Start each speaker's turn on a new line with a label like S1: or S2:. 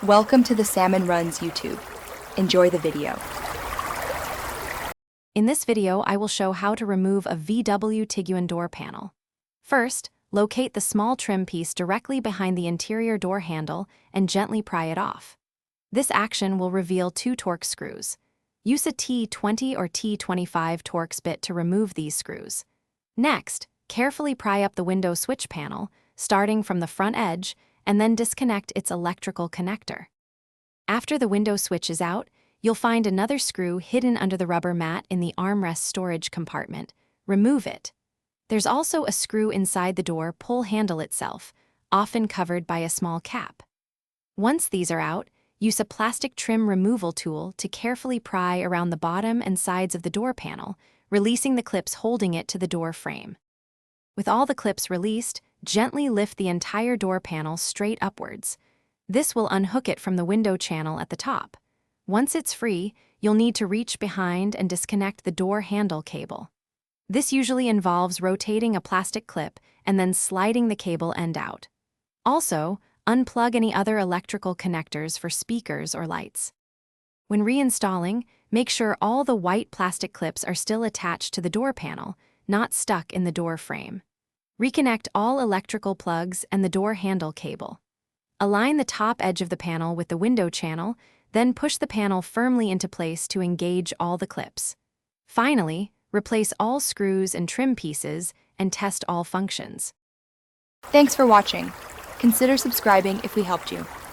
S1: Welcome to the Salmon Runs YouTube. Enjoy the video.
S2: In this video, I will show how to remove a VW Tiguan door panel. First, locate the small trim piece directly behind the interior door handle and gently pry it off. This action will reveal two Torx screws. Use a T20 or T25 Torx bit to remove these screws. Next, carefully pry up the window switch panel, starting from the front edge, and then disconnect its electrical connector. After the window switch is out, you'll find another screw hidden under the rubber mat in the armrest storage compartment. Remove it. There's also a screw inside the door pull handle itself, often covered by a small cap. Once these are out, use a plastic trim removal tool to carefully pry around the bottom and sides of the door panel, releasing the clips holding it to the door frame. With all the clips released, gently lift the entire door panel straight upwards. This will unhook it from the window channel at the top. Once it's free, you'll need to reach behind and disconnect the door handle cable. This usually involves rotating a plastic clip and then sliding the cable end out. Also, unplug any other electrical connectors for speakers or lights. When reinstalling, make sure all the white plastic clips are still attached to the door panel, not stuck in the door frame. Reconnect all electrical plugs and the door handle cable. Align the top edge of the panel with the window channel, then push the panel firmly into place to engage all the clips. Finally, replace all screws and trim pieces and test all functions.
S1: Thanks for watching. Consider subscribing if we helped you.